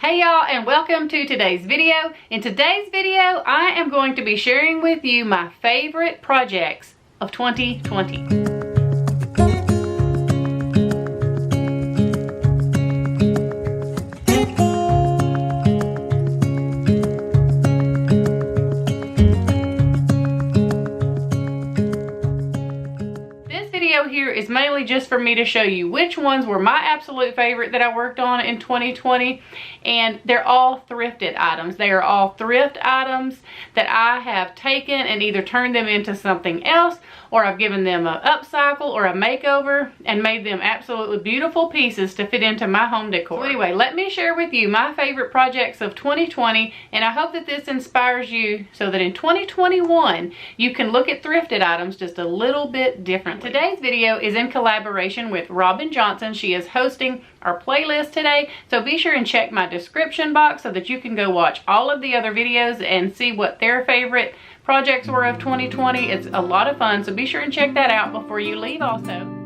Hey y'all, and welcome to today's video. In today's video, I am going to be sharing with you my favorite projects of 2020. Here is mainly just for me to show you which ones were my absolute favorite that I worked on in 2020, and they're all thrifted items. They are all thrift items that I have taken and either turned them into something else, or I've given them an upcycle or a makeover and made them absolutely beautiful pieces to fit into my home decor. So anyway, let me share with you my favorite projects of 2020, and I hope that this inspires you so that in 2021 you can look at thrifted items just a little bit differently. Today's video is in collaboration with Robin Johnson. She is hosting our playlist today, so be sure and check my description box so that you can go watch all of the other videos and see what their favorite projects were of 2020. It's a lot of fun, so be sure and check that out before you leave also.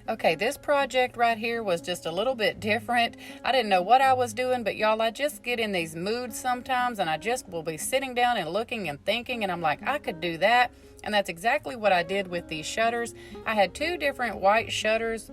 Okay, this project right here was just a little bit different. I didn't know what I was doing, but y'all, I just get in these moods sometimes, and I just will be sitting down and looking and thinking, and I'm like, I could do that. And that's exactly what I did with these shutters. I had two different white shutters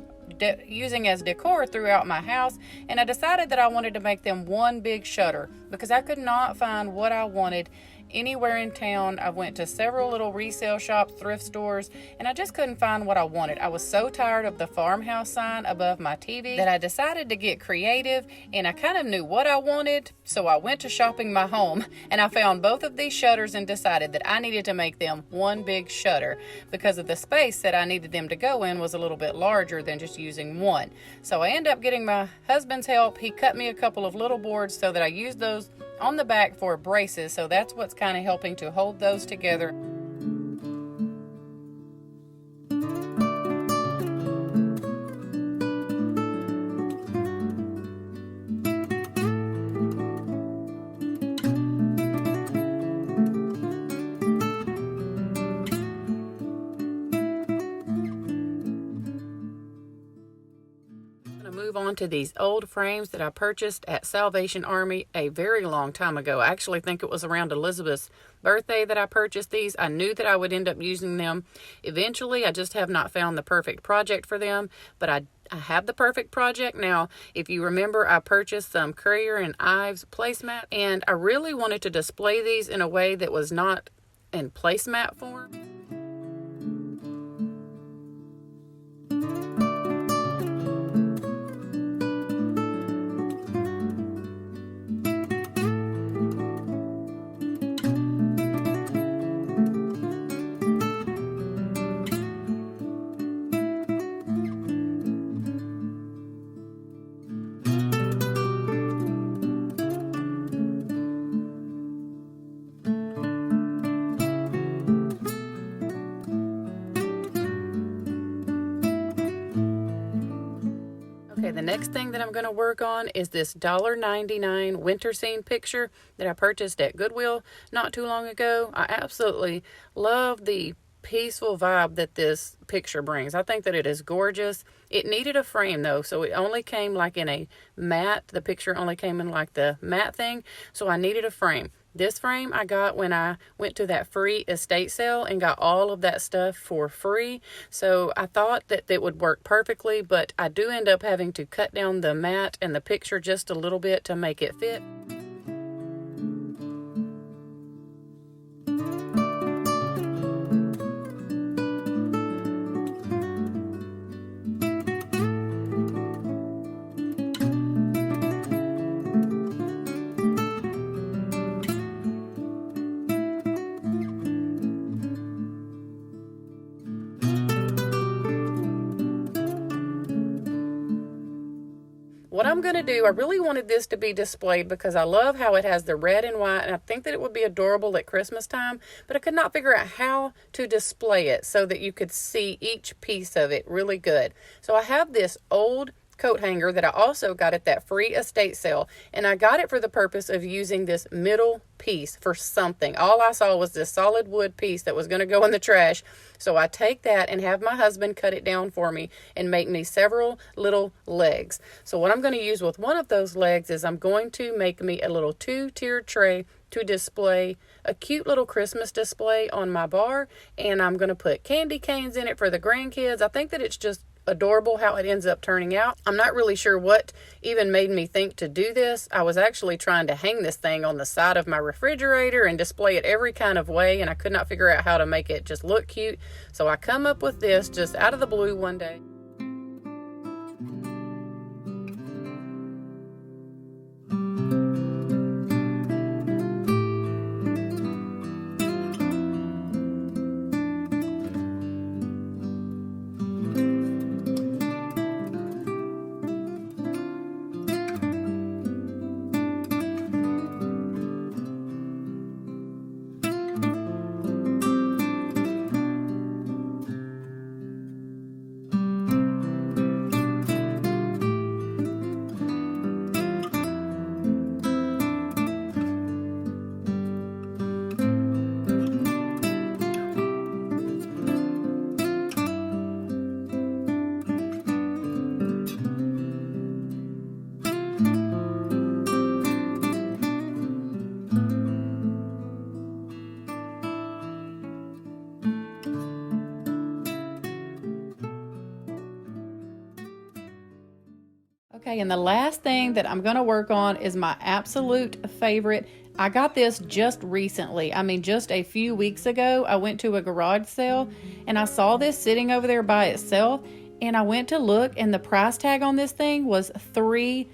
using as decor throughout my house, and I decided that I wanted to make them one big shutter because I could not find what I wanted anywhere in town. I went to several little resale shops, thrift stores, and I just couldn't find what I wanted. I was so tired of the farmhouse sign above my TV that I decided to get creative, and I kind of knew what I wanted, so I went to shopping my home, and I found both of these shutters and decided that I needed to make them one big shutter because of the space that I needed them to go in was a little bit larger than just using one. So I ended up getting my husband's help. He cut me a couple of little boards so that I used those on the back for braces, so that's what's kind of helping to hold those together. Move on to these old frames that I purchased at Salvation Army a very long time ago. I actually think it was around Elizabeth's birthday that I purchased these. I knew that I would end up using them eventually. I just have not found the perfect project for them, but I have the perfect project now. If you remember, I purchased some Currier and Ives placemat, and I really wanted to display these in a way that was not in placemat form. Okay, the next thing that I'm going to work on is this $1.99 winter scene picture that I purchased at Goodwill not too long ago. I absolutely love the peaceful vibe that this picture brings. I think that it is gorgeous. It needed a frame though, so it only came like in a matte. The picture only came in like the matte thing, so I needed a frame. This frame I got when I went to that free estate sale and got all of that stuff for free. So I thought that it would work perfectly, but I do end up having to cut down the mat and the picture just a little bit to make it fit. What I'm going to do, I really wanted this to be displayed because I love how it has the red and white, and I think that it would be adorable at Christmas time, but I could not figure out how to display it so that you could see each piece of it really good. So I have this old coat hanger that I also got at that free estate sale, and I got it for the purpose of using this middle piece for something. All I saw was this solid wood piece that was going to go in the trash, so I take that and have my husband cut it down for me and make me several little legs. So what I'm going to use with one of those legs is I'm going to make me a little 2-tiered tray to display a cute little Christmas display on my bar, and I'm going to put candy canes in it for the grandkids. I think that it's just adorable how it ends up turning out. I'm not really sure what even made me think to do this. I was actually trying to hang this thing on the side of my refrigerator and display it every kind of way, and I could not figure out how to make it just look cute. So I come up with this just out of the blue one day. Okay, and the last thing that I'm going to work on is my absolute favorite. I got this just recently. I mean, just a few weeks ago, I went to a garage sale and I saw this sitting over there by itself, and I went to look, and the price tag on this thing was $3,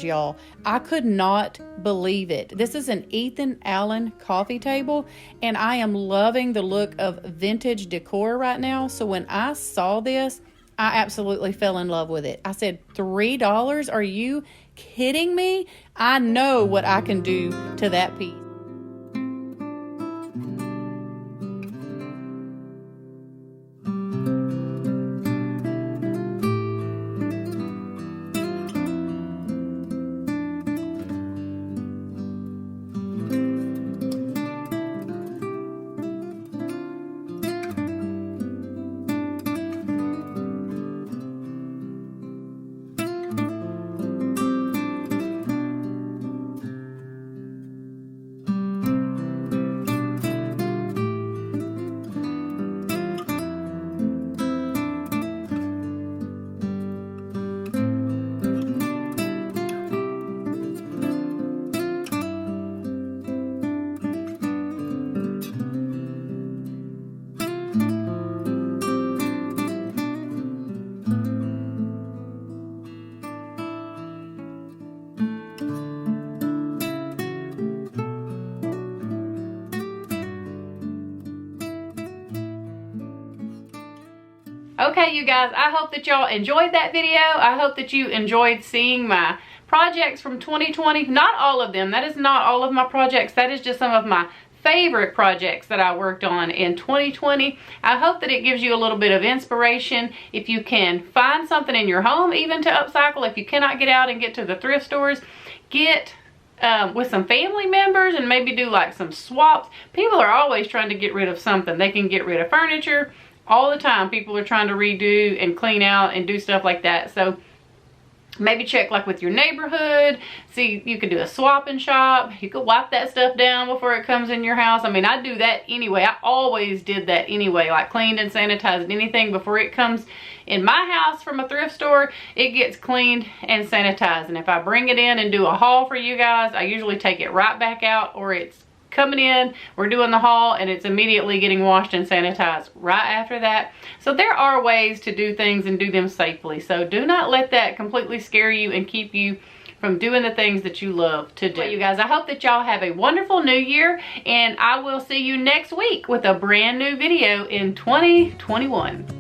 y'all. I could not believe it. This is an Ethan Allen coffee table, and I am loving the look of vintage decor right now. So when I saw this, I absolutely fell in love with it. I said, $3? Are you kidding me? I know what I can do to that piece. Okay, you guys, I hope that y'all enjoyed that video. I hope that you enjoyed seeing my projects from 2020. Not all of them. That is not all of my projects. That is just some of my favorite projects that I worked on in 2020. I hope that it gives you a little bit of inspiration. If you can find something in your home even to upcycle, if you cannot get out and get to the thrift stores, get with some family members and maybe do like some swaps. People are always trying to get rid of something. They can get rid of furniture all the time. People are trying to redo and clean out and do stuff like that. So maybe check like with your neighborhood. See, you could do a swap and shop. You could wipe that stuff down before it comes in your house. I mean, I do that anyway. I always did that anyway, like cleaned and sanitized anything before it comes in my house from a thrift store. It gets cleaned and sanitized. And if I bring it in and do a haul for you guys, I usually take it right back out, or it's coming in, we're doing the haul, and it's immediately getting washed and sanitized right after that. So there are ways to do things and do them safely. So do not let that completely scare you and keep you from doing the things that you love to do. Well, you guys, I hope that y'all have a wonderful new year, and I will see you next week with a brand new video in 2021.